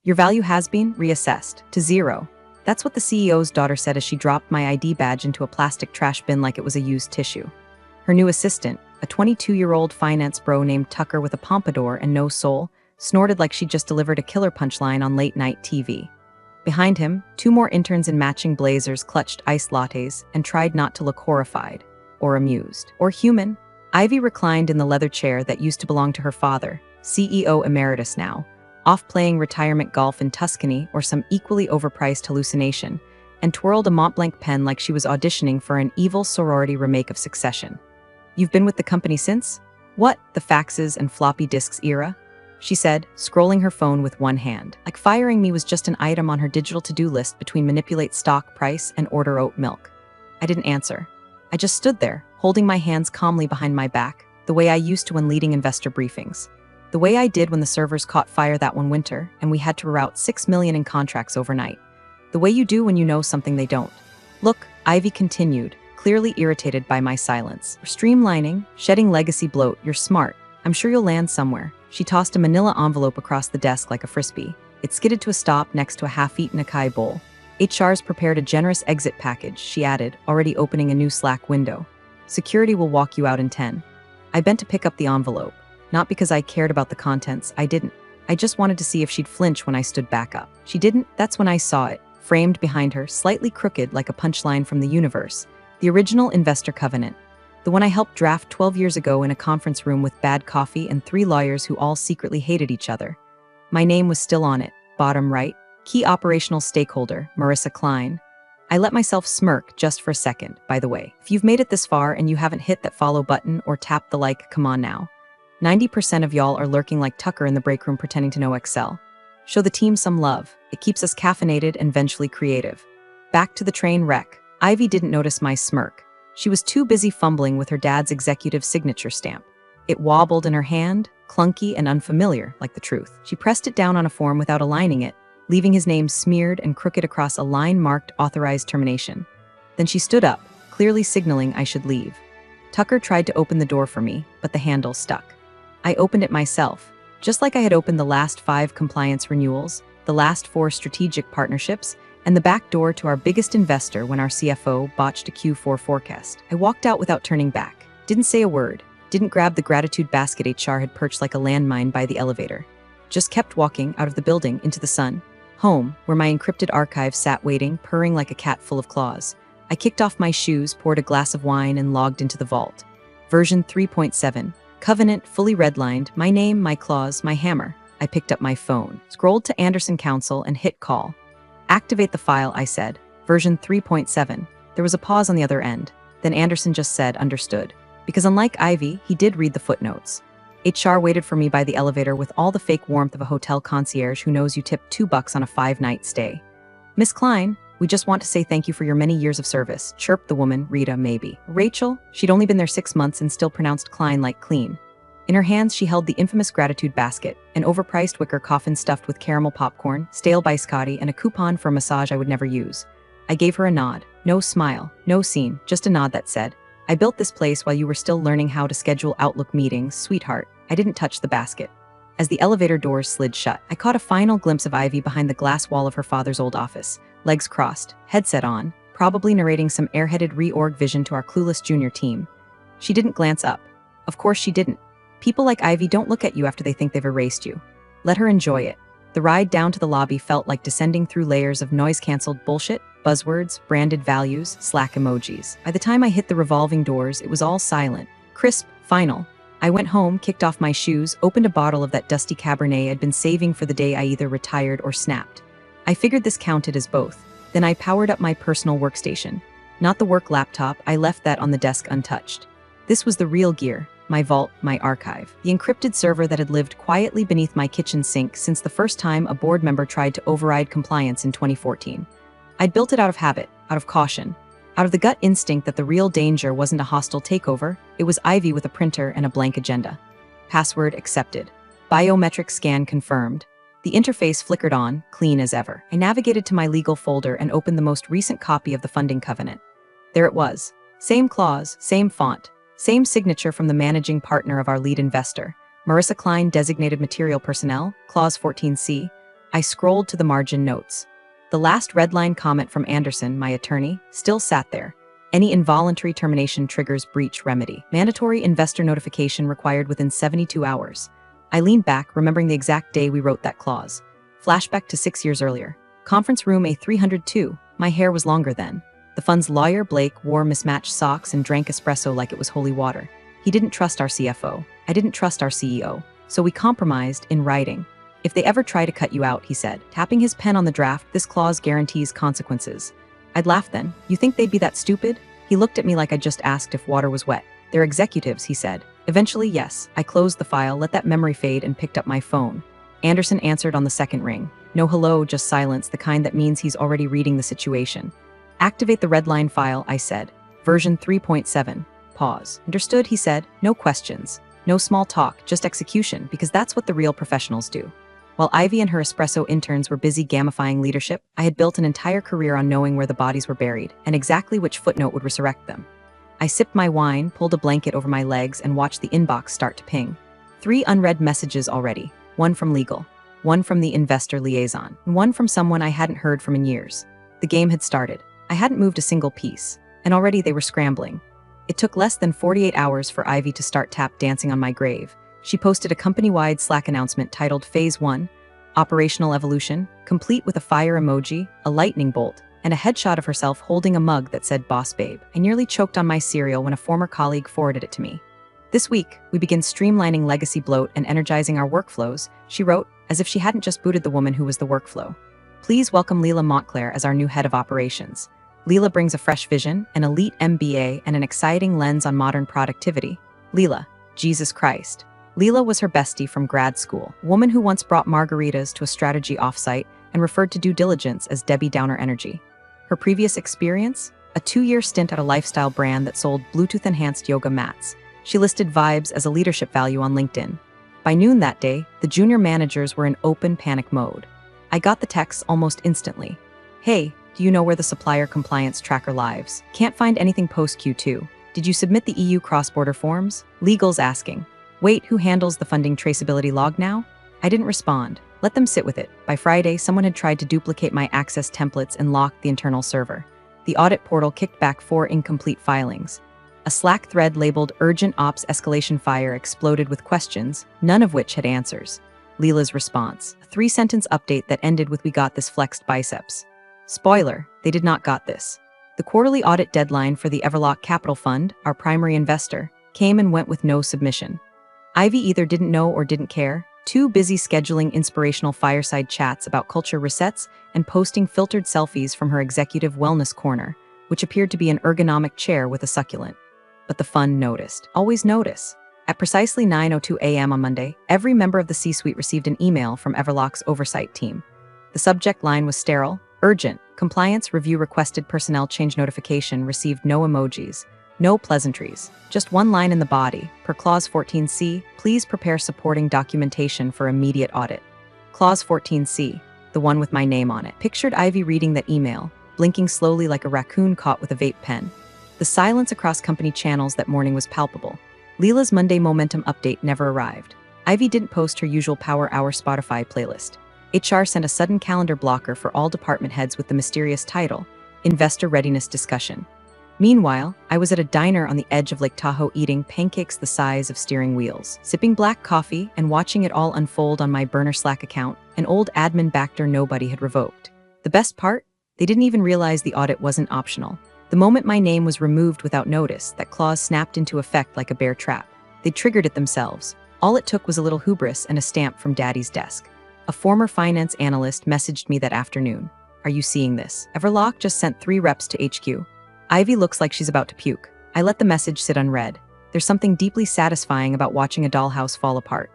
Your value has been reassessed to zero. That's what the CEO's daughter said as she dropped my ID badge into a plastic trash bin like it was a used tissue. Her new assistant, a 22-year-old finance bro named Tucker with a pompadour and no soul, snorted like she'd just delivered a killer punchline on late-night TV. Behind him, two more interns in matching blazers clutched iced lattes and tried not to look horrified, or amused, or human. Ivy reclined in the leather chair that used to belong to her father, CEO emeritus now, off playing retirement golf in Tuscany or some equally overpriced hallucination, and twirled a Montblanc pen like she was auditioning for an evil sorority remake of Succession. "You've been with the company since? What, the faxes and floppy disks era?" she said, scrolling her phone with one hand. Like firing me was just an item on her digital to-do list between manipulate stock price and order oat milk. I didn't answer. I just stood there, holding my hands calmly behind my back, the way I used to when leading investor briefings. The way I did when the servers caught fire that one winter and we had to route 6 million in contracts overnight. The way you do when you know something they don't. "Look," Ivy continued, clearly irritated by my silence. "You're streamlining, shedding legacy bloat, you're smart. I'm sure you'll land somewhere." She tossed a manila envelope across the desk like a frisbee. It skidded to a stop next to a half-eaten acai bowl. "HR's prepared a generous exit package," she added, already opening a new Slack window. "Security will walk you out in 10. I bent to pick up the envelope. Not because I cared about the contents, I didn't. I just wanted to see if she'd flinch when I stood back up. She didn't. That's when I saw it, framed behind her, slightly crooked like a punchline from the universe. The original investor covenant. The one I helped draft 12 years ago in a conference room with bad coffee and 3 lawyers who all secretly hated each other. My name was still on it, bottom right. Key operational stakeholder, Marissa Klein. I let myself smirk just for a second, by the way. If you've made it this far and you haven't hit that follow button or tapped the like, come on now. 90% of y'all are lurking like Tucker in the break room pretending to know Excel. Show the team some love. It keeps us caffeinated and vengefully creative. Back to the train wreck. Ivy didn't notice my smirk. She was too busy fumbling with her dad's executive signature stamp. It wobbled in her hand, clunky and unfamiliar, like the truth. She pressed it down on a form without aligning it, leaving his name smeared and crooked across a line marked authorized termination. Then she stood up, clearly signaling I should leave. Tucker tried to open the door for me, but the handle stuck. I opened it myself, just like I had opened the last 5 compliance renewals, the last 4 strategic partnerships, and the back door to our biggest investor when our CFO botched a Q4 forecast. I walked out without turning back, didn't say a word, didn't grab the gratitude basket HR had perched like a landmine by the elevator. Just kept walking out of the building into the sun, home, where my encrypted archive sat waiting, purring like a cat full of claws. I kicked off my shoes, poured a glass of wine, and logged into the vault. Version 3.7. Covenant, fully redlined, my name, my clause, my hammer. I picked up my phone, scrolled to Anderson Counsel, and hit call. "Activate the file," I said. Version 3.7. There was a pause on the other end. Then Anderson just said, "Understood." Because unlike Ivy, he did read the footnotes. HR waited for me by the elevator with all the fake warmth of a hotel concierge who knows you tip $2 on a 5-night stay. "Miss Klein, we just want to say thank you for your many years of service," chirped the woman, Rita, maybe. Rachel, she'd only been there 6 months and still pronounced Klein like clean. In her hands, she held the infamous gratitude basket, an overpriced wicker coffin stuffed with caramel popcorn, stale biscotti, and a coupon for a massage I would never use. I gave her a nod. No smile, no scene, just a nod that said, "I built this place while you were still learning how to schedule Outlook meetings, sweetheart." I didn't touch the basket. As the elevator doors slid shut, I caught a final glimpse of Ivy behind the glass wall of her father's old office, legs crossed, headset on, probably narrating some airheaded reorg vision to our clueless junior team. She didn't glance up. Of course she didn't. People like Ivy don't look at you after they think they've erased you. Let her enjoy it. The ride down to the lobby felt like descending through layers of noise-canceled bullshit, buzzwords, branded values, Slack emojis. By the time I hit the revolving doors, it was all silent, crisp, final. I went home, kicked off my shoes, opened a bottle of that dusty Cabernet I'd been saving for the day I either retired or snapped. I figured this counted as both. Then I powered up my personal workstation. Not the work laptop, I left that on the desk untouched. This was the real gear. My vault, my archive. The encrypted server that had lived quietly beneath my kitchen sink since the first time a board member tried to override compliance in 2014. I'd built it out of habit, out of caution, out of the gut instinct that the real danger wasn't a hostile takeover, it was Ivy with a printer and a blank agenda. Password accepted. Biometric scan confirmed. The interface flickered on, clean as ever. I navigated to my legal folder and opened the most recent copy of the funding covenant. There it was. Same clause, same font. Same signature from the managing partner of our lead investor, Marissa Klein, designated material personnel, Clause 14C. I scrolled to the margin notes. The last redline comment from Anderson, my attorney, still sat there. Any involuntary termination triggers breach remedy. Mandatory investor notification required within 72 hours. I leaned back, remembering the exact day we wrote that clause. Flashback to 6 years earlier. Conference room A302. My hair was longer then. The fund's lawyer, Blake, wore mismatched socks and drank espresso like it was holy water. He didn't trust our CFO. I didn't trust our CEO. So we compromised in writing. If they ever try to cut you out, he said, tapping his pen on the draft, this clause guarantees consequences. I'd laugh then. You think they'd be that stupid? He looked at me like I'd just asked if water was wet. They're executives, he said. Eventually, yes. I closed the file, let that memory fade, and picked up my phone. Anderson answered on the second ring. No hello, just silence, the kind that means he's already reading the situation. Activate the redline file, I said. Version 3.7. Pause. Understood, he said. No questions. No small talk, just execution, because that's what the real professionals do. While Ivy and her espresso interns were busy gamifying leadership, I had built an entire career on knowing where the bodies were buried and exactly which footnote would resurrect them. I sipped my wine, pulled a blanket over my legs, and watched the inbox start to ping. 3 unread messages already. 1 from legal, 1 from the investor liaison, and 1 from someone I hadn't heard from in years. The game had started. I hadn't moved a single piece, and already they were scrambling. It took less than 48 hours for Ivy to start tap dancing on my grave. She posted a company-wide Slack announcement titled Phase 1, Operational Evolution, complete with a fire emoji, a lightning bolt, and a headshot of herself holding a mug that said Boss Babe. I nearly choked on my cereal when a former colleague forwarded it to me. This week, we begin streamlining legacy bloat and energizing our workflows, she wrote, as if she hadn't just booted the woman who was the workflow. Please welcome Leela Montclair as our new head of operations. Leela brings a fresh vision, an elite MBA, and an exciting lens on modern productivity. Leela, Jesus Christ. Leela was her bestie from grad school, a woman who once brought margaritas to a strategy offsite and referred to due diligence as Debbie Downer energy. Her previous experience? A 2-year stint at a lifestyle brand that sold Bluetooth-enhanced yoga mats. She listed vibes as a leadership value on LinkedIn. By noon that day, the junior managers were in open panic mode. I got the text almost instantly. Hey, do you know where the supplier compliance tracker lives? Can't find anything post Q2. Did you submit the EU cross-border forms? Legal's asking. Wait, who handles the funding traceability log now? I didn't respond. Let them sit with it. By Friday, someone had tried to duplicate my access templates and locked the internal server. The audit portal kicked back 4 incomplete filings. A Slack thread labeled Urgent Ops Escalation Fire exploded with questions, none of which had answers. Leela's response, a 3-sentence update that ended with "We got this flexed biceps." Spoiler, they did not got this. The quarterly audit deadline for the Everlock Capital Fund, our primary investor, came and went with no submission. Ivy either didn't know or didn't care, too busy scheduling inspirational fireside chats about culture resets and posting filtered selfies from her executive wellness corner, which appeared to be an ergonomic chair with a succulent. But the fund noticed. Always notice. At precisely 9:02 a.m. on Monday, every member of the C-suite received an email from Everlock's oversight team. The subject line was sterile, urgent, compliance review requested personnel change notification received no emojis, no pleasantries, just one line in the body. Per Clause 14C, please prepare supporting documentation for immediate audit. Clause 14C, the one with my name on it. Pictured Ivy reading that email, blinking slowly like a raccoon caught with a vape pen. The silence across company channels that morning was palpable. Leela's Monday momentum update never arrived. Ivy didn't post her usual Power Hour Spotify playlist. HR sent a sudden calendar blocker for all department heads with the mysterious title, Investor Readiness Discussion. Meanwhile, I was at a diner on the edge of Lake Tahoe eating pancakes the size of steering wheels, sipping black coffee and watching it all unfold on my burner Slack account, an old admin backdoor nobody had revoked. The best part? They didn't even realize the audit wasn't optional. The moment my name was removed without notice, that clause snapped into effect like a bear trap. They triggered it themselves. All it took was a little hubris and a stamp from Daddy's desk. A former finance analyst messaged me that afternoon. Are you seeing this? Everlock just sent 3 reps to HQ. Ivy looks like she's about to puke. I let the message sit unread. There's something deeply satisfying about watching a dollhouse fall apart.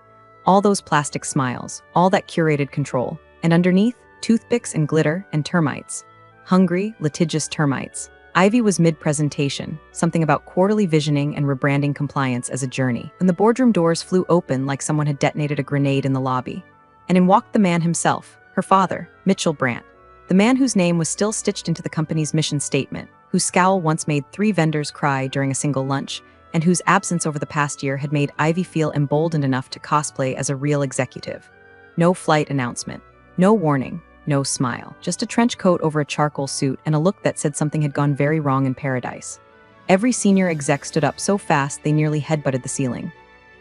All those plastic smiles, all that curated control. And underneath, toothpicks and glitter and termites. Hungry, litigious termites. Ivy was mid-presentation, something about quarterly visioning and rebranding compliance as a journey, when the boardroom doors flew open like someone had detonated a grenade in the lobby. And in walked the man himself, her father, Mitchell Brandt, the man whose name was still stitched into the company's mission statement, whose scowl once made 3 vendors cry during a single lunch, and whose absence over the past year had made Ivy feel emboldened enough to cosplay as a real executive. No flight announcement. No warning, no smile, just a trench coat over a charcoal suit and a look that said something had gone very wrong in paradise. Every senior exec stood up so fast they nearly headbutted the ceiling.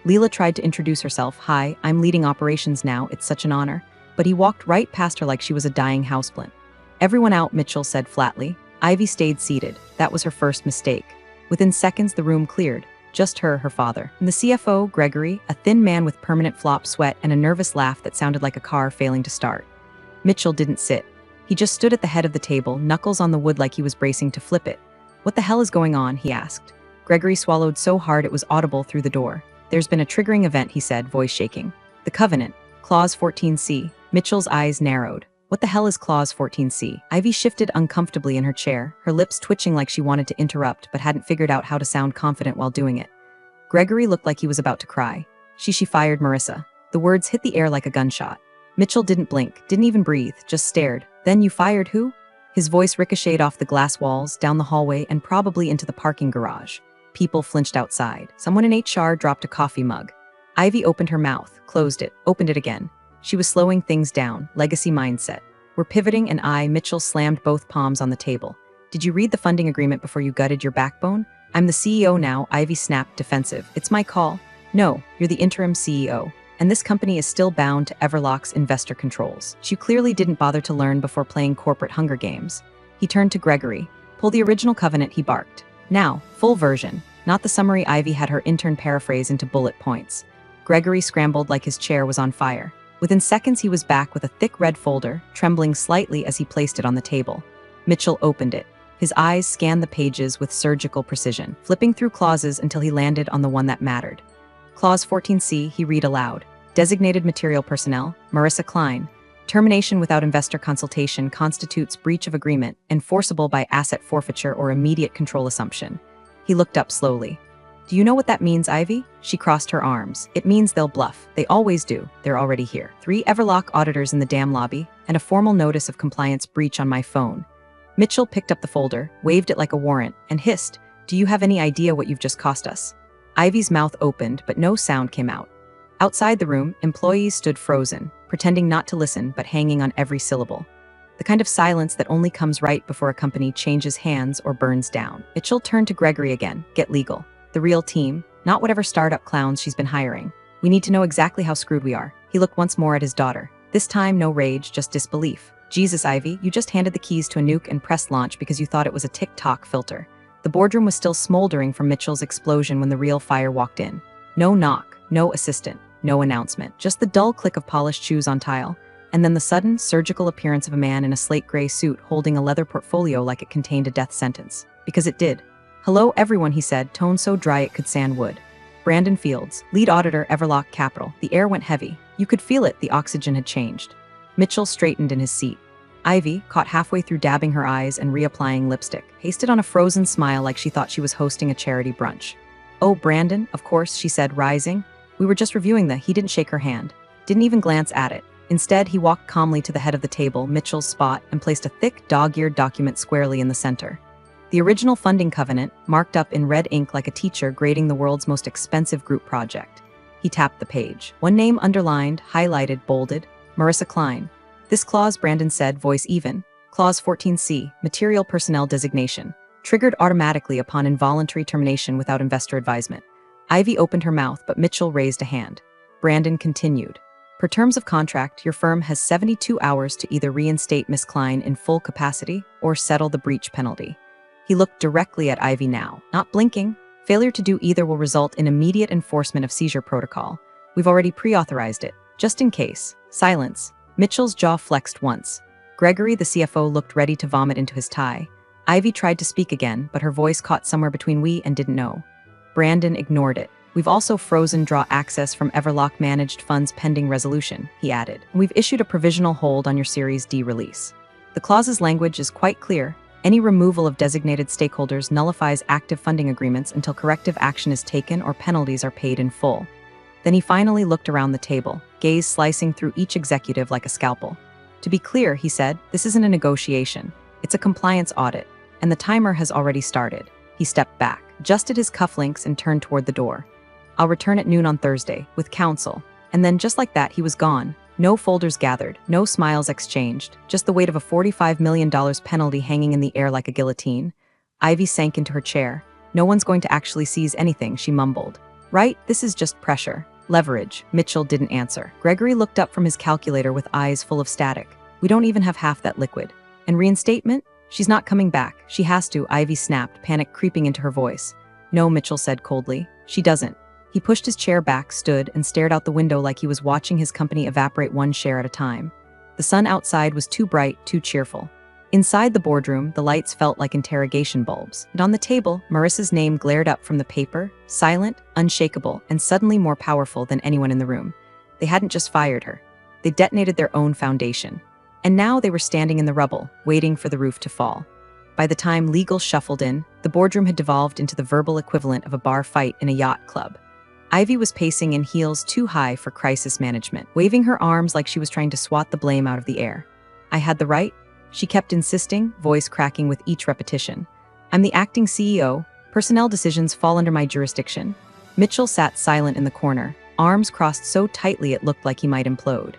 Leela tried to introduce herself. "Hi, I'm leading operations now, it's such an honor." But he walked right past her like she was a dying houseplant. "Everyone out," Mitchell said flatly. Ivy stayed seated. That was her first mistake. Within seconds, the room cleared. Just her father, and the CFO, Gregory, a thin man with permanent flop sweat and a nervous laugh that sounded like a car failing to start. Mitchell didn't sit. He just stood at the head of the table, knuckles on the wood like he was bracing to flip it. "What the hell is going on?" he asked. Gregory swallowed so hard it was audible through the door. "There's been a triggering event," he said, voice shaking. "The Covenant. Clause 14C. Mitchell's eyes narrowed. "What the hell is Clause 14C? Ivy shifted uncomfortably in her chair, her lips twitching like she wanted to interrupt but hadn't figured out how to sound confident while doing it. Gregory looked like he was about to cry. She fired Marissa." The words hit the air like a gunshot. Mitchell didn't blink, didn't even breathe, just stared. "Then you fired who?" His voice ricocheted off the glass walls, down the hallway, and probably into the parking garage. People flinched outside. Someone in HR dropped a coffee mug. Ivy opened her mouth, closed it, opened it again. She was slowing things down, legacy mindset. "We're pivoting," and Mitchell slammed both palms on the table. "Did you read the funding agreement before you gutted your backbone?" "I'm the CEO now," Ivy snapped, defensive. "It's my call." "No, you're the interim CEO. And this company is still bound to Everlock's investor controls. You clearly didn't bother to learn before playing corporate Hunger Games." He turned to Gregory. "Pull the original covenant," he barked. "Now, full version, not the summary Ivy had her intern paraphrase into bullet points." Gregory scrambled like his chair was on fire. Within seconds, he was back with a thick red folder, trembling slightly as he placed it on the table. Mitchell opened it. His eyes scanned the pages with surgical precision, flipping through clauses until he landed on the one that mattered. Clause 14C, he read aloud. "Designated material personnel, Marissa Klein. Termination without investor consultation constitutes breach of agreement, enforceable by asset forfeiture or immediate control assumption." He looked up slowly. "Do you know what that means, Ivy?" She crossed her arms. "It means they'll bluff. They always do. They're already here. 3 Everlock auditors in the damn lobby, and a formal notice of compliance breach on my phone." Mitchell picked up the folder, waved it like a warrant, and hissed, "Do you have any idea what you've just cost us?" Ivy's mouth opened, but no sound came out. Outside the room, employees stood frozen, pretending not to listen but hanging on every syllable. The kind of silence that only comes right before a company changes hands or burns down. Mitchell turned to Gregory again. "Get legal. The real team, not whatever startup clowns she's been hiring. We need to know exactly how screwed we are." He looked once more at his daughter. This time, no rage, just disbelief. "Jesus, Ivy, you just handed the keys to a nuke and press launch because you thought it was a TikTok filter." The boardroom was still smoldering from Mitchell's explosion when the real fire walked in. No knock, no assistant, no announcement, just the dull click of polished shoes on tile, and then the sudden, surgical appearance of a man in a slate-gray suit holding a leather portfolio like it contained a death sentence. Because it did. "Hello, everyone," he said, tone so dry it could sand wood. "Brandon Fields, lead auditor, Everlock Capital." The air went heavy. You could feel it, the oxygen had changed. Mitchell straightened in his seat. Ivy, caught halfway through dabbing her eyes and reapplying lipstick, pasted on a frozen smile like she thought she was hosting a charity brunch. "Oh, Brandon, of course," she said, rising. "We were just reviewing the—" He didn't shake her hand, didn't even glance at it. Instead, he walked calmly to the head of the table, Mitchell's spot, and placed a thick, dog-eared document squarely in the center. The original funding covenant, marked up in red ink like a teacher grading the world's most expensive group project. He tapped the page. One name underlined, highlighted, bolded: Marissa Klein. "This clause," Brandon said, voice even, Clause 14C, material personnel designation, triggered automatically upon involuntary termination without investor advisement. Ivy opened her mouth, but Mitchell raised a hand. Brandon continued. "Per terms of contract, your firm has 72 hours to either reinstate Miss Klein in full capacity or settle the breach penalty." He looked directly at Ivy now, not blinking. "Failure to do either will result in immediate enforcement of seizure protocol. We've already pre-authorized it, just in case." Silence. Mitchell's jaw flexed once. Gregory, the CFO, looked ready to vomit into his tie. Ivy tried to speak again, but her voice caught somewhere between "we" and "didn't know." Brandon ignored it. "We've also frozen draw access from Everlock managed funds pending resolution," he added. "We've issued a provisional hold on your Series D release. The clause's language is quite clear. Any removal of designated stakeholders nullifies active funding agreements until corrective action is taken or penalties are paid in full." Then he finally looked around the table, gaze slicing through each executive like a scalpel. "To be clear," he said, "this isn't a negotiation. It's a compliance audit, and the timer has already started." He stepped back, adjusted his cufflinks, and turned toward the door. "I'll return at noon on Thursday, with counsel." And then, just like that, he was gone, No folders gathered, no smiles exchanged, just the weight of a $45 million penalty hanging in the air like a guillotine. Ivy sank into her chair. No one's going to actually seize anything, she mumbled. Right, this is just pressure. Leverage. Mitchell didn't answer. Gregory looked up from his calculator with eyes full of static. We don't even have half that liquid. And reinstatement? She's not coming back. She has to, Ivy snapped, panic creeping into her voice. No, Mitchell said coldly. She doesn't. He pushed his chair back, stood, and stared out the window like he was watching his company evaporate one share at a time. The sun outside was too bright, too cheerful. Inside the boardroom, the lights felt like interrogation bulbs. And on the table, Marissa's name glared up from the paper, silent, unshakable, and suddenly more powerful than anyone in the room. They hadn't just fired her. They detonated their own foundation. And now they were standing in the rubble, waiting for the roof to fall. By the time legal shuffled in, the boardroom had devolved into the verbal equivalent of a bar fight in a yacht club. Ivy was pacing in heels too high for crisis management, waving her arms like she was trying to swat the blame out of the air. I had the right, she kept insisting, voice cracking with each repetition. I'm the acting CEO. Personnel decisions fall under my jurisdiction. Mitchell sat silent in the corner, arms crossed so tightly it looked like he might implode.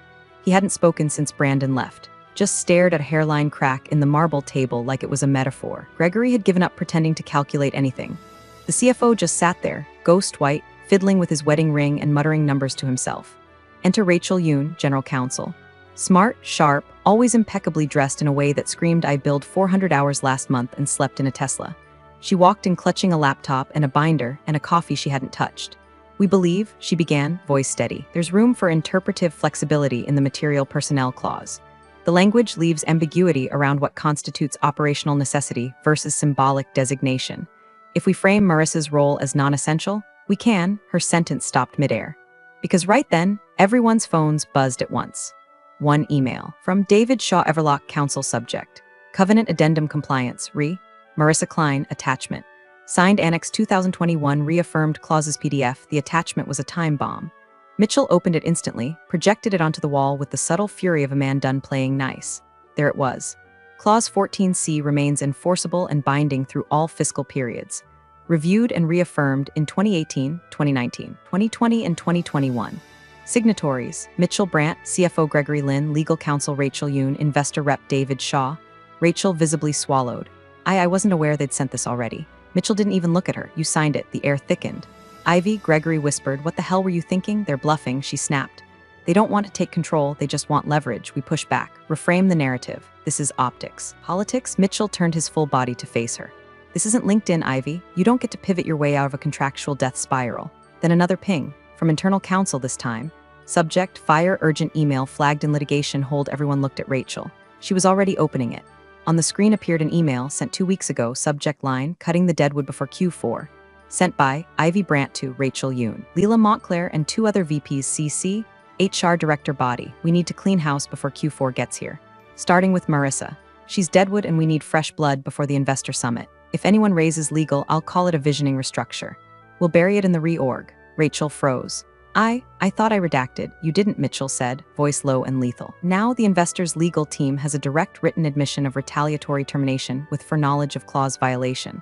He hadn't spoken since Brandon left, just stared at a hairline crack in the marble table like it was a metaphor. Gregory had given up pretending to calculate anything. The CFO just sat there, ghost white, fiddling with his wedding ring and muttering numbers to himself. Enter Rachel Yoon, general counsel. Smart, sharp, always impeccably dressed in a way that screamed I billed 400 hours last month and slept in a Tesla. She walked in clutching a laptop and a binder and a coffee she hadn't touched. We believe, she began, voice steady, there's room for interpretive flexibility in the material personnel clause. The language leaves ambiguity around what constitutes operational necessity versus symbolic designation. If we frame Marissa's role as non-essential, we can, her sentence stopped midair. Because right then, everyone's phones buzzed at once. One email from David Shaw Everlock Counsel Subject. Covenant Addendum Compliance, Re. Marissa Klein, Attachment. Signed Annex 2021 Reaffirmed Clauses PDF. The attachment was a time bomb. Mitchell opened it instantly, projected it onto the wall with the subtle fury of a man done playing nice. There it was. Clause 14C remains enforceable and binding through all fiscal periods. Reviewed and reaffirmed in 2018, 2019, 2020, and 2021. Signatories: Mitchell Brandt, CFO Gregory Lin, Legal Counsel Rachel Yoon, Investor Rep David Shaw. Rachel visibly swallowed. I wasn't aware they'd sent this already. Mitchell didn't even look at her. You signed it. The air thickened. Ivy, Gregory whispered, what the hell were you thinking? They're bluffing, she snapped. They don't want to take control, they just want leverage. We push back. Reframe the narrative. This is optics. Politics? Mitchell turned his full body to face her. This isn't LinkedIn, Ivy. You don't get to pivot your way out of a contractual death spiral. Then another ping. From internal counsel this time. Subject, fire urgent email flagged in litigation hold. Everyone looked at Rachel. She was already opening it. On the screen appeared an email sent 2 weeks ago, subject line, cutting the deadwood before Q4. Sent by Ivy Brandt to Rachel Yoon. Leila Montclair and 2 other VPs CC, HR Director Body. We need to clean house before Q4 gets here. Starting with Marissa. She's deadwood and we need fresh blood before the investor summit. If anyone raises legal, I'll call it a visioning restructure. We'll bury it in the reorg. Rachel froze. I thought I redacted. You didn't, Mitchell said, voice low and lethal. Now the investor's legal team has a direct written admission of retaliatory termination with foreknowledge of clause violation.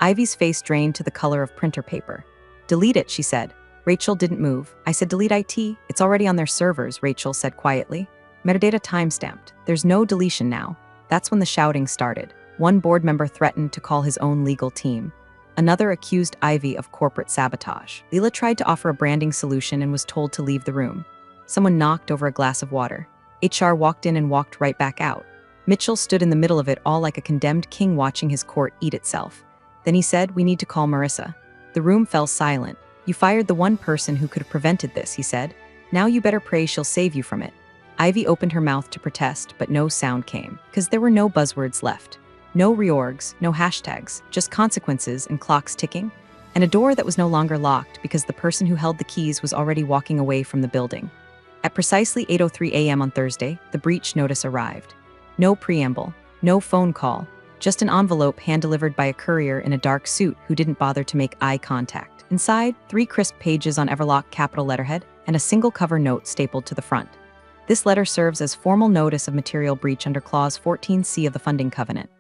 Ivy's face drained to the color of printer paper. Delete it, she said. Rachel didn't move. I said delete IT. It's already on their servers, Rachel said quietly. Metadata timestamped. There's no deletion now. That's when the shouting started. One board member threatened to call his own legal team. Another accused Ivy of corporate sabotage. Leila tried to offer a branding solution and was told to leave the room. Someone knocked over a glass of water. HR walked in and walked right back out. Mitchell stood in the middle of it all like a condemned king watching his court eat itself. Then he said, we need to call Marissa. The room fell silent. You fired the one person who could have prevented this, he said. Now you better pray she'll save you from it. Ivy opened her mouth to protest, but no sound came, because there were no buzzwords left. No reorgs, no hashtags, just consequences and clocks ticking, and a door that was no longer locked because the person who held the keys was already walking away from the building. At precisely 8:03 a.m. on Thursday, the breach notice arrived. No preamble, no phone call, just an envelope hand-delivered by a courier in a dark suit who didn't bother to make eye contact. Inside, 3 crisp pages on Everlock capital letterhead and a single cover note stapled to the front. This letter serves as formal notice of material breach under Clause 14C of the funding covenant.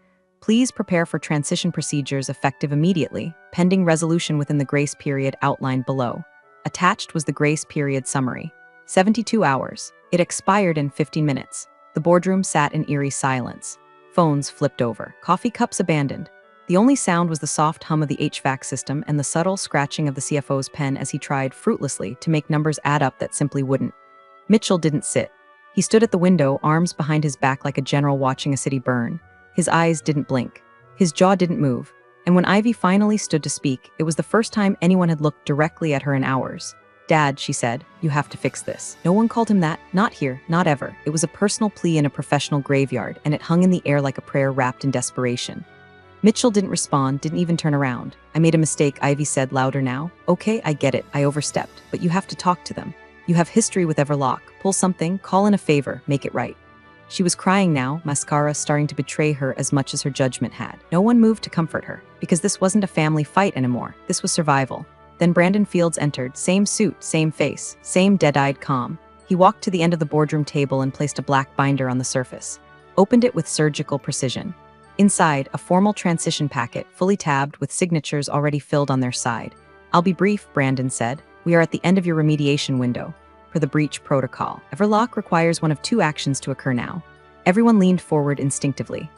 Please prepare for transition procedures effective immediately, pending resolution within the grace period outlined below. Attached was the grace period summary. 72 hours. It expired in 15 minutes. The boardroom sat in eerie silence. Phones flipped over, coffee cups abandoned. The only sound was the soft hum of the HVAC system and the subtle scratching of the CFO's pen as he tried fruitlessly to make numbers add up that simply wouldn't. Mitchell didn't sit. He stood at the window, arms behind his back like a general watching a city burn. His eyes didn't blink. His jaw didn't move. And when Ivy finally stood to speak, it was the first time anyone had looked directly at her in hours. "Dad," she said, "you have to fix this." No one called him that. Not here. Not ever. It was a personal plea in a professional graveyard, and it hung in the air like a prayer wrapped in desperation. Mitchell didn't respond, didn't even turn around. "I made a mistake," Ivy said louder now. "Okay, I get it. I overstepped. But you have to talk to them. You have history with Everlock. Pull something, call in a favor, make it right." She was crying now, mascara starting to betray her as much as her judgment had. No one moved to comfort her, because this wasn't a family fight anymore. This was survival. Then Brandon Fields entered, same suit, same face, same dead-eyed calm. He walked to the end of the boardroom table and placed a black binder on the surface. Opened it with surgical precision. Inside, a formal transition packet, fully tabbed with signatures already filled on their side. "I'll be brief," Brandon said. "We are at the end of your remediation window. Per the breach protocol, Everlock requires one of two actions to occur now." Everyone leaned forward instinctively.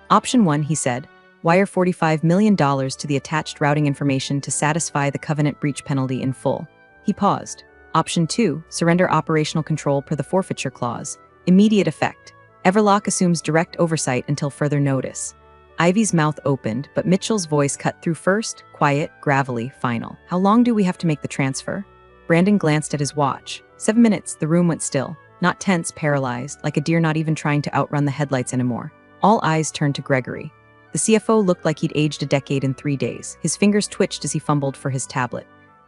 "Option 1, he said, wire $45 million to the attached routing information to satisfy the covenant breach penalty in full." He paused. "Option 2, surrender operational control per the forfeiture clause. Immediate effect. Everlock assumes direct oversight until further notice." Ivy's mouth opened, but Mitchell's voice cut through first, quiet, gravelly, final. "How long do we have to make the transfer?" Brandon glanced at his watch. 7 minutes, the room went still. Not tense, paralyzed, like a deer not even trying to outrun the headlights anymore. All eyes turned to Gregory. The CFO looked like he'd aged a decade in 3 days. His fingers twitched as he fumbled for his tablet.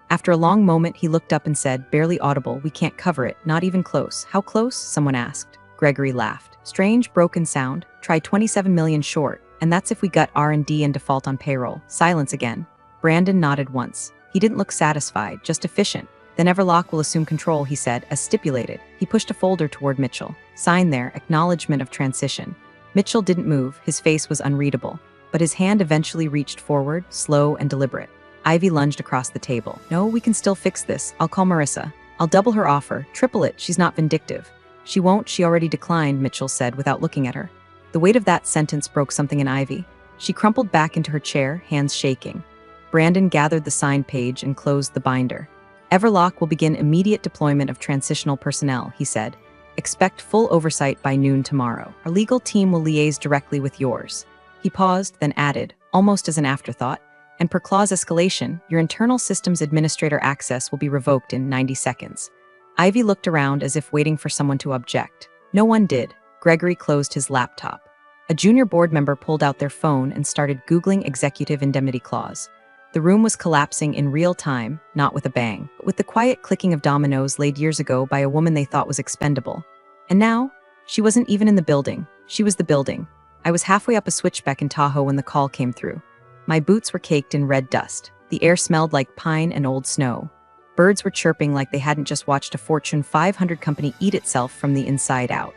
After a long moment, he looked up and said, barely audible, "We can't cover it, not even close." "How close?" someone asked. Gregory laughed. "Strange, broken sound. Try 27 million short, and that's if we gut R&D and default on payroll." Silence again. Brandon nodded once. He didn't look satisfied, just efficient. "Then Everlock will assume control," he said, as stipulated. He pushed a folder toward Mitchell. "Sign there, acknowledgement of transition." Mitchell didn't move, his face was unreadable. But his hand eventually reached forward, slow and deliberate. Ivy lunged across the table. "No, we can still fix this. I'll call Marissa. I'll double her offer, triple it. She's not vindictive." "She won't, she already declined," Mitchell said without looking at her. The weight of that sentence broke something in Ivy. She crumpled back into her chair, hands shaking. Brandon gathered the signed page and closed the binder. "Everlock will begin immediate deployment of transitional personnel," he said. "Expect full oversight by noon tomorrow. Our legal team will liaise directly with yours." He paused, then added, almost as an afterthought, "And per clause escalation, your internal systems administrator access will be revoked in 90 seconds. Ivy looked around as if waiting for someone to object. No one did. Gregory closed his laptop. A junior board member pulled out their phone and started Googling executive indemnity clause. The room was collapsing in real time, not with a bang, but with the quiet clicking of dominoes laid years ago by a woman they thought was expendable. And now, she wasn't even in the building. She was the building. I was halfway up a switchback in Tahoe when the call came through. My boots were caked in red dust. The air smelled like pine and old snow. Birds were chirping like they hadn't just watched a Fortune 500 company eat itself from the inside out.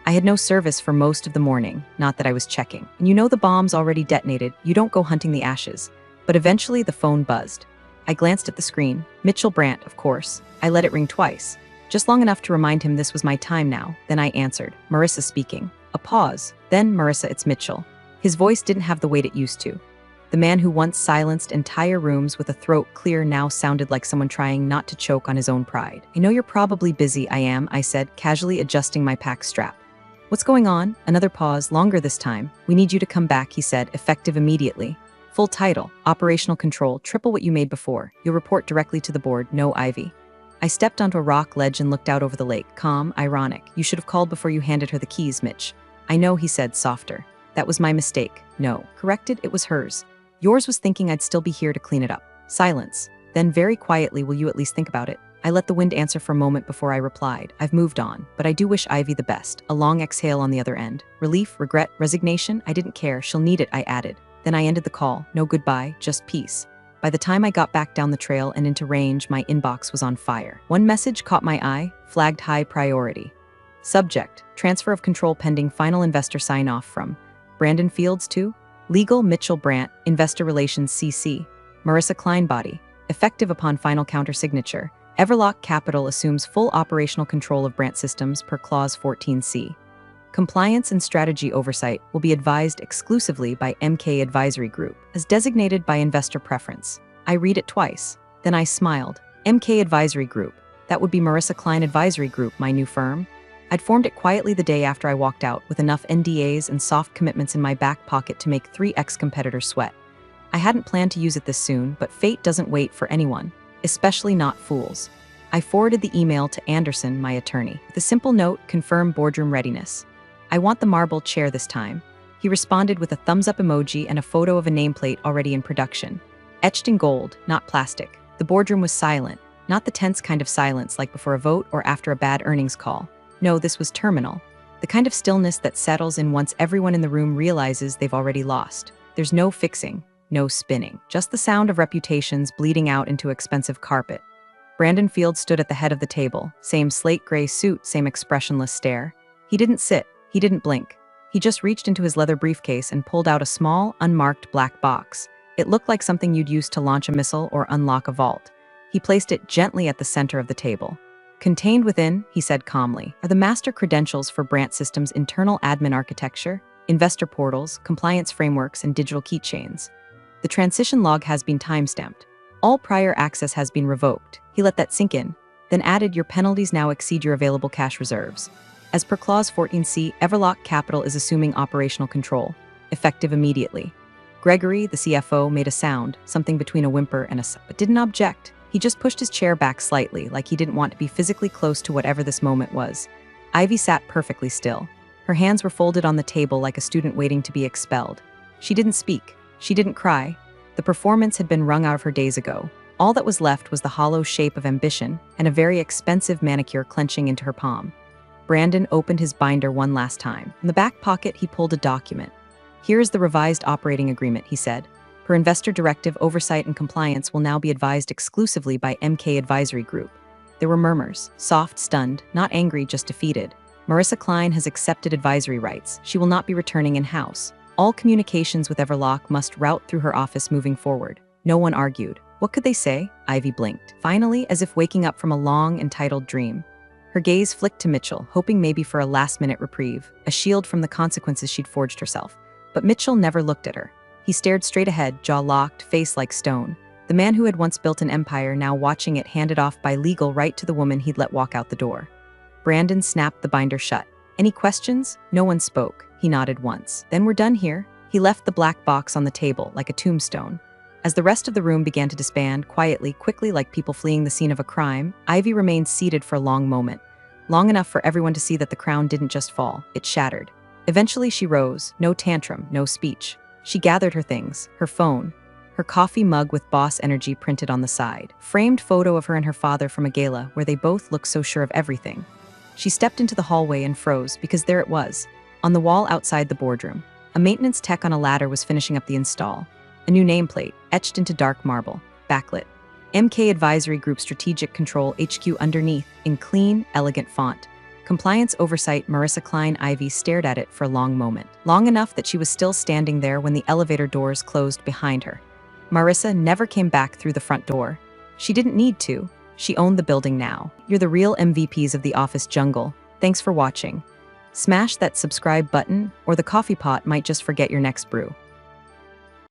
I had no service for most of the morning, not that I was checking. And you know the bomb's already detonated, you don't go hunting the ashes. But eventually the phone buzzed. I glanced at the screen. Mitchell Brandt, of course. I let it ring twice. Just long enough to remind him this was my time now. Then I answered. "Marissa speaking." A pause. Then, "Marissa, it's Mitchell." His voice didn't have the weight it used to. The man who once silenced entire rooms with a throat clear now sounded like someone trying not to choke on his own pride. "I know you're probably busy." "I am," I said, casually adjusting my pack strap. "What's going on?" Another pause, longer this time. "We need you to come back," he said, effective immediately. Full title, operational control, triple what you made before. You'll report directly to the board, no Ivy. I stepped onto a rock ledge and looked out over the lake, calm, ironic. "You should have called before you handed her the keys, Mitch." "I know," he said, softer. "That was my mistake." "No." Corrected, "It was hers. Yours was thinking I'd still be here to clean it up." Silence. Then very quietly, "Will you at least think about it?" I let the wind answer for a moment before I replied. "I've moved on, but I do wish Ivy the best." A long exhale on the other end. Relief, regret, resignation? I didn't care. "She'll need it," I added. Then I ended the call. No goodbye, just peace. By the time I got back down the trail and into range, my inbox was on fire. One message caught my eye, flagged high priority. Subject, transfer of control pending final investor sign-off from Brandon Fields to Legal Mitchell Brandt, Investor Relations CC, Marissa Kleinbody, effective upon final counter signature, Everlock Capital assumes full operational control of branch systems per Clause 14C. Compliance and strategy oversight will be advised exclusively by MK Advisory Group, as designated by investor preference. I read it twice. Then I smiled. MK Advisory Group. That would be Marissa Klein Advisory Group, my new firm. I'd formed it quietly the day after I walked out, with enough NDAs and soft commitments in my back pocket to make 3 ex-competitors sweat. I hadn't planned to use it this soon, but fate doesn't wait for anyone, especially not fools. I forwarded the email to Anderson, my attorney. The simple note: confirm boardroom readiness. I want the marble chair this time. He responded with a thumbs-up emoji and a photo of a nameplate already in production. Etched in gold, not plastic. The boardroom was silent, not the tense kind of silence like before a vote or after a bad earnings call. No, this was terminal. The kind of stillness that settles in once everyone in the room realizes they've already lost. There's no fixing, no spinning. Just the sound of reputations bleeding out into expensive carpet. Brandon Field stood at the head of the table, same slate gray suit, same expressionless stare. He didn't sit. He didn't blink. He just reached into his leather briefcase and pulled out a small, unmarked black box. It looked like something you'd use to launch a missile or unlock a vault. He placed it gently at the center of the table. Contained within, he said calmly, are the master credentials for Branch Systems' internal admin architecture, investor portals, compliance frameworks, and digital keychains. The transition log has been timestamped. All prior access has been revoked. He let that sink in, then added, your penalties now exceed your available cash reserves. As per Clause 14C, Everlock Capital is assuming operational control, effective immediately. Gregory, the CFO, made a sound, something between a whimper and a sigh, but didn't object. He just pushed his chair back slightly, like he didn't want to be physically close to whatever this moment was. Ivy sat perfectly still. Her hands were folded on the table like a student waiting to be expelled. She didn't speak. She didn't cry. The performance had been wrung out of her days ago. All that was left was the hollow shape of ambition and a very expensive manicure clenching into her palm. Brandon opened his binder one last time. In the back pocket, he pulled a document. Here is the revised operating agreement, he said. Per investor directive, oversight and compliance will now be advised exclusively by MK Advisory Group. There were murmurs, soft, stunned, not angry, just defeated. Marissa Klein has accepted advisory rights. She will not be returning in-house. All communications with Everlock must route through her office moving forward. No one argued. What could they say? Ivy blinked. Finally, as if waking up from a long, entitled dream. Her gaze flicked to Mitchell, hoping maybe for a last-minute reprieve, a shield from the consequences she'd forged herself. But Mitchell never looked at her. He stared straight ahead, jaw locked, face like stone. The man who had once built an empire, now watching it handed off by legal right to the woman he'd let walk out the door. Brandon snapped the binder shut. Any questions? No one spoke. He nodded once. Then we're done here. He left the black box on the table, like a tombstone. As the rest of the room began to disband, quietly, quickly, like people fleeing the scene of a crime, Ivy remained seated for a long moment. Long enough for everyone to see that the crown didn't just fall, it shattered. Eventually she rose, no tantrum, no speech. She gathered her things, her phone, her coffee mug with boss energy printed on the side, framed photo of her and her father from a gala where they both looked so sure of everything. She stepped into the hallway and froze, because there it was, on the wall outside the boardroom. A maintenance tech on a ladder was finishing up the install. A new nameplate, etched into dark marble, backlit. MK Advisory Group Strategic Control HQ underneath, in clean, elegant font. Compliance Oversight Marissa Klein. Ivy stared at it for a long moment. Long enough that she was still standing there when the elevator doors closed behind her. Marissa never came back through the front door. She didn't need to. She owned the building now. You're the real MVPs of the office jungle. Thanks for watching. Smash that subscribe button, or the coffee pot might just forget your next brew.